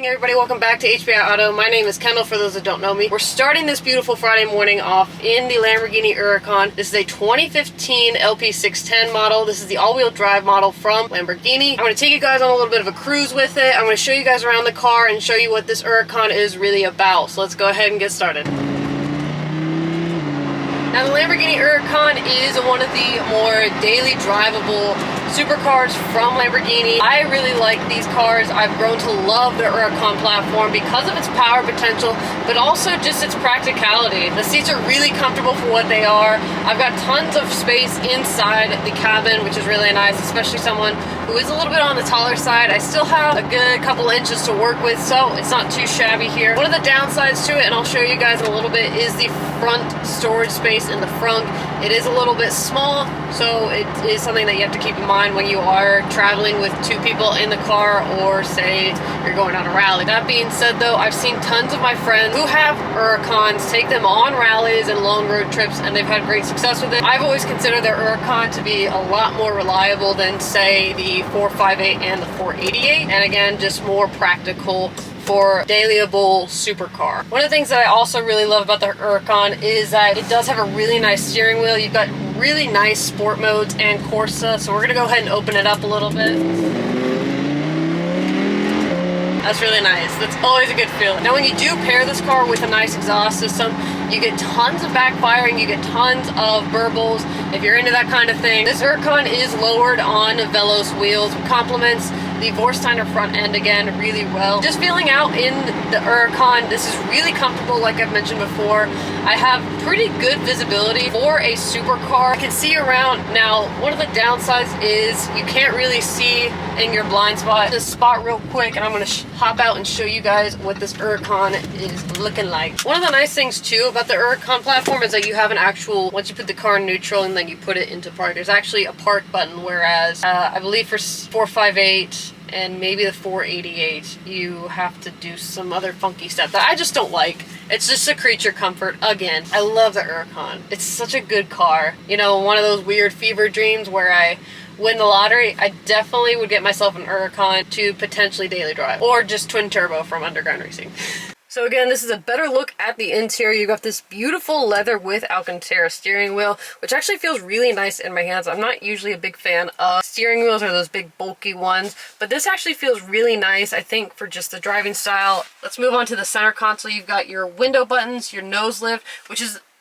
morning, everybody. Welcome back to HBI Auto. My name is Kendall, for those that don't know me. We're starting this beautiful Friday morning off in the Lamborghini Huracan. This is a 2015 LP610 model. This is the all-wheel drive model from Lamborghini. I'm going to take you guys on a little bit of a cruise with it. I'm going to show you guys around the car and show you what this Huracan is really about. So let's go ahead and get started. Now, the Lamborghini Huracan is one of the more daily drivable supercars from Lamborghini. I really like these cars. I've grown to love the Huracan platform because of its power potential, but also just its practicality. The seats are really comfortable for what they are. I've got tons of space inside the cabin, which is really nice, especially someone who is a little bit on the taller side. I still have a good couple inches to work with, so it's not too shabby here. One of the downsides to it, and I'll show you guys in a little bit, is the front storage space in the front. It is a little bit small, so it is something that you have to keep in mind when you are traveling with two people in the car, or say you're going on a rally. That being said though, I've seen tons of my friends who have Huracans take them on rallies and long road trips, and they've had great success with it. I've always considered the Huracan to be a lot more reliable than, say, the 458 and the 488, and again, just more practical for dailyable supercar. One of the things that I also really love about the Huracan is that it does have a really nice steering wheel. You've got really nice sport modes and Corsa, so we're gonna go ahead and open it up a little bit. That's really nice. That's always a good feeling. Now, when you do pair this car with a nice exhaust system, you get tons of backfiring, you get tons of burbles. If you're into that kind of thing, this Huracan is lowered on Velos wheels, which complements the Vorsteiner front end again really well. Just feeling out in the Huracan, this is really comfortable, like I've mentioned before. I have pretty good visibility for a supercar. I can see around. Now, one of the downsides is you can't really see in your blind spot. This spot real quick, and I'm gonna hop out and show you guys what this Huracan is looking like. One of the nice things too about the Huracan platform is that you have an actual, once you put the car in neutral and then you put it into park, there's actually a park button, whereas I believe for 458 and maybe the 488, you have to do some other funky stuff that I just don't like. It's just a creature comfort. Again, I love the Huracan. It's such a good car. You know, one of those weird fever dreams where I win the lottery, I definitely would get myself an Huracan to potentially daily drive, or just twin turbo from Underground Racing. So again, this is a better look at the interior. You've got this beautiful leather with Alcantara steering wheel, which actually feels really nice in my hands. I'm not usually a big fan of steering wheels or those big bulky ones, but this actually feels really nice, I think, for just the driving style. Let's move on to the center console. You've got your window buttons, your nose lift,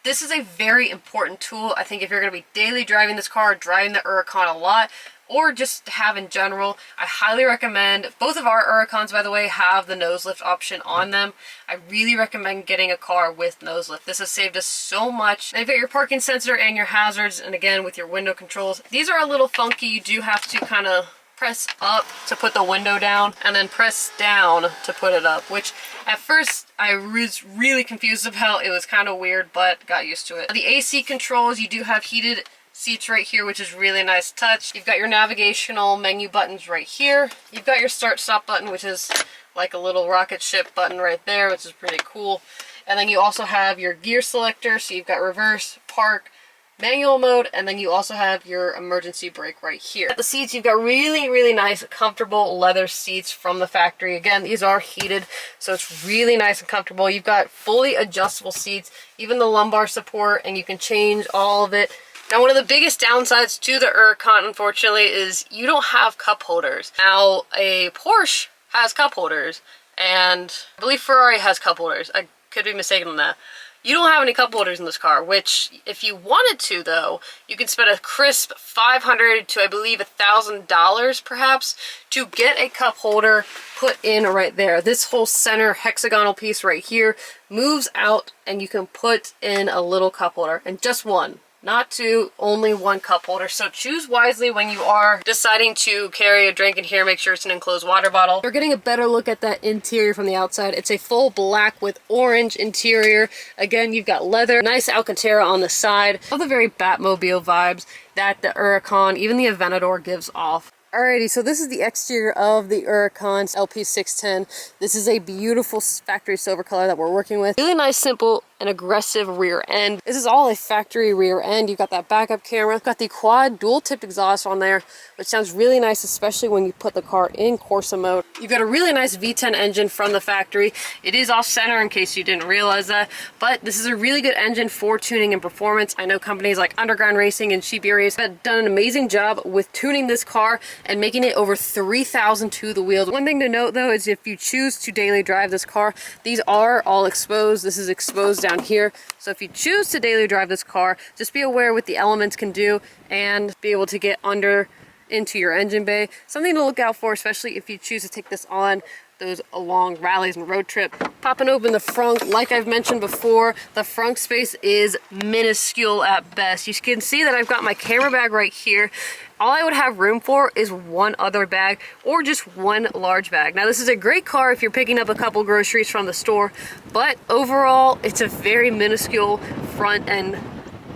this is a very important tool, I think, if you're going to be daily driving this car, driving the Huracan a lot, or just have in general. I highly recommend, both of our Huracans, by the way, have the nose lift option on them. I really recommend getting a car with nose lift. This has saved us so much. And you've got your parking sensor and your hazards, and again, with your window controls. These are a little funky. You do have to kind of press up to put the window down, and then press down to put it up, which at first I was really confused about. It was kind of weird, but got used to it. The AC controls, you do have heated seats right here, which is really nice touch. You've got your navigational menu buttons right here. You've got your start stop button, which is like a little rocket ship button right there, which is pretty cool. And then you also have your gear selector, so you've got reverse, park, manual mode, and then you also have your emergency brake right here. At the seats, you've got really, really nice, comfortable leather seats from the factory. Again, these are heated, so it's really nice and comfortable. You've got fully adjustable seats, even the lumbar support, and you can change all of it. Now, one of the biggest downsides to the Huracan, unfortunately, is you don't have cup holders. Now, a Porsche has cup holders, and I believe Ferrari has cup holders. I could be mistaken on that. You don't have any cup holders in this car, which, if you wanted to, though, you could spend a crisp $500 to, I believe, $1,000 perhaps to get a cup holder put in right there. This whole center hexagonal piece right here moves out, and you can put in a little cup holder, and just one. Not two, only one cup holder. So choose wisely when you are deciding to carry a drink in here. Make sure it's an enclosed water bottle. We're getting a better look at that interior from the outside. It's a full black with orange interior. Again, you've got leather, nice Alcantara on the side. All the very Batmobile vibes that the Huracan, even the Aventador, gives off. Alrighty, so this is the exterior of the Huracan LP610. This is a beautiful factory silver color that we're working with. Really nice, simple an aggressive rear end. This is all a factory rear end. You've got that backup camera, got the quad dual tipped exhaust on there, which sounds really nice, especially when you put the car in Corsa mode. You've got a really nice V10 engine from the factory. It is off center in case you didn't realize that, but this is a really good engine for tuning and performance. I know companies like Underground Racing and Sheepy Race have done an amazing job with tuning this car and making it over 3,000 to the wheels. One thing to note though is if you choose to daily drive this car, these are all exposed. This is exposed down here. So if you choose to daily drive this car, just be aware what the elements can do and be able to get under into your engine bay. Something to look out for, especially if you choose to take this on those long rallies and road trip. Popping open the front, like I've mentioned before, the front space is minuscule at best. You can see that I've got my camera bag right here. All I would have room for is one other bag or just one large bag. Now this is a great car if you're picking up a couple groceries from the store, but overall it's a very minuscule front end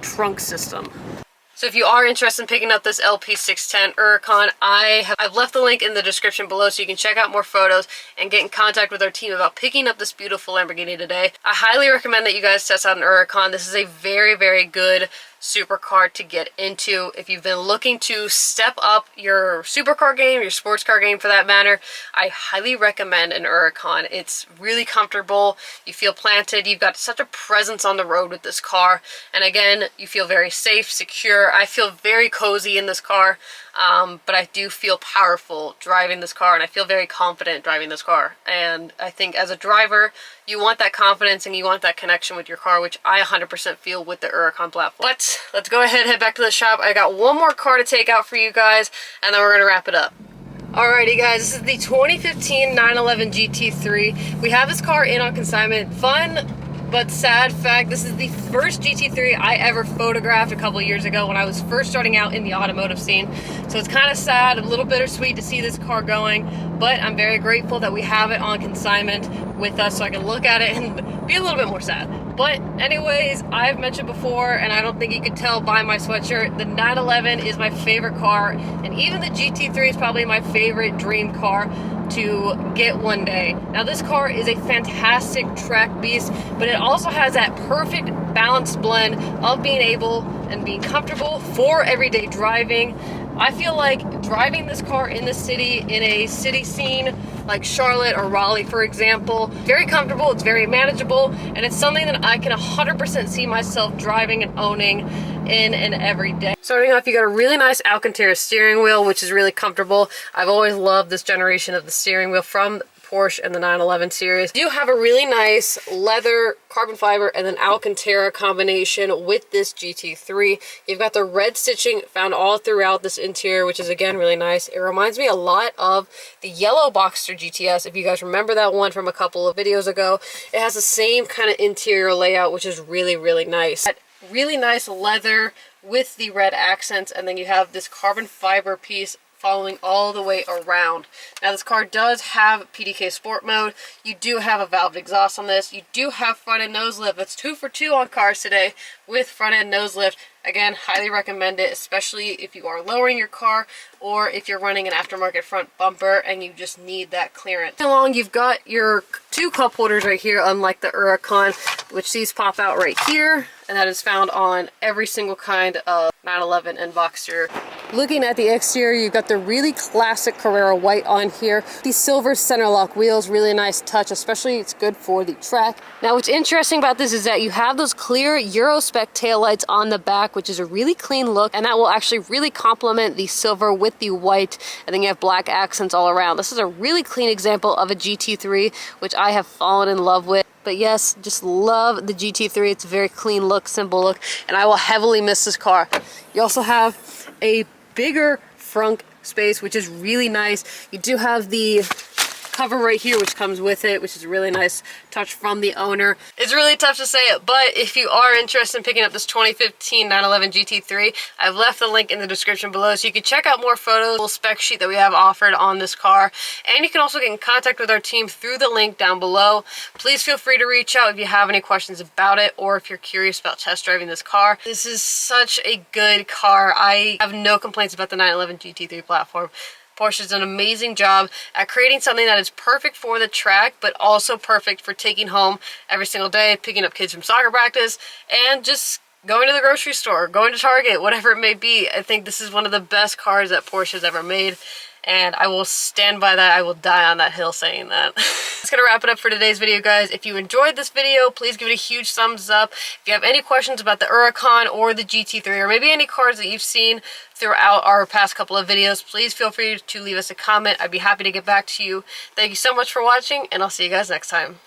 trunk system. So if you are interested in picking up this LP610 Huracan, I've left the link in the description below so you can check out more photos and get in contact with our team about picking up this beautiful Lamborghini today. I highly recommend that you guys test out an Huracan. This is a very, very good supercar to get into. If you've been looking to step up your supercar game, your sports car game for that matter, I highly recommend an Huracan. It's really comfortable. You feel planted. You've got such a presence on the road with this car. And again, you feel very safe, secure. I feel very cozy in this car, but I do feel powerful driving this car, and I feel very confident driving this car. And I think as a driver, you want that confidence and you want that connection with your car, which I 100% feel with the Huracan platform. But let's go ahead and head back to the shop. I got one more car to take out for you guys, and then we're going to wrap it up. Alrighty guys, this is the 2015 911 GT3. We have this car in on consignment. Fun but sad fact, this is the first GT3 I ever photographed a couple years ago when I was first starting out in the automotive scene. So it's kind of sad, a little bittersweet to see this car going, but I'm very grateful that we have it on consignment with us so I can look at it and be a little bit more sad. But anyways, I've mentioned before, and I don't think you could tell by my sweatshirt, the 911 is my favorite car, and even the GT3 is probably my favorite dream car to get one day. Now this car is a fantastic track beast, but it also has that perfect balanced blend of being able and being comfortable for everyday driving. I feel like driving this car in the city, in a city scene like Charlotte or Raleigh, for example, very comfortable, it's very manageable, and it's something that I can 100% see myself driving and owning in and every day. Starting off, you got a really nice Alcantara steering wheel, which is really comfortable. I've always loved this generation of the steering wheel from Porsche and the 911 series. You do have a really nice leather, carbon fiber, and then Alcantara combination with this GT3. You've got the red stitching found all throughout this interior, which is again really nice. It reminds me a lot of the yellow Boxster GTS. If you guys remember that one from a couple of videos ago, it has the same kind of interior layout, which is really, really nice. That really nice leather with the red accents, and then you have this carbon fiber piece following all the way around. Now this car does have PDK Sport mode. You do have a valved exhaust on this. You do have front end nose lift. It's 2 for 2 on cars today with front end nose lift. Again, highly recommend it, especially if you are lowering your car or if you're running an aftermarket front bumper and you just need that clearance. Along, you've got your 2 cup holders right here, unlike the Huracan, which these pop out right here, and that is found on every single kind of 911 and Boxster. Looking at the exterior, you've got the really classic Carrera white on here. These silver center lock wheels, really nice touch, especially it's good for the track. Now what's interesting about this is that you have those clear Euro spec taillights on the back, which is a really clean look, and that will actually really complement the silver with the white, and then you have black accents all around. This is a really clean example of a GT3, which I have fallen in love with. But yes, just love the GT3. It's a very clean look, simple look, and I will heavily miss this car. You also have a bigger front space, which is really nice. You do have the cover right here, which comes with it, which is a really nice touch from the owner. It's really tough to say it, but if you are interested in picking up this 2015 911 GT3, I've left the link in the description below so you can check out more photos, full spec sheet that we have offered on this car, and you can also get in contact with our team through the link down below. Please feel free to reach out if you have any questions about it or if you're curious about test driving this car. This is such a good car. I have no complaints about the 911 GT3 platform. Porsche does an amazing job at creating something that is perfect for the track, but also perfect for taking home every single day, picking up kids from soccer practice, and just going to the grocery store, going to Target, whatever it may be. I think this is one of the best cars that Porsche has ever made, and I will stand by that. I will die on that hill saying that. That's gonna wrap it up for today's video, guys. If you enjoyed this video, please give it a huge thumbs up. If you have any questions about the Huracan or the GT3, or maybe any cars that you've seen throughout our past couple of videos, please feel free to leave us a comment. I'd be happy to get back to you. Thank you so much for watching, and I'll see you guys next time.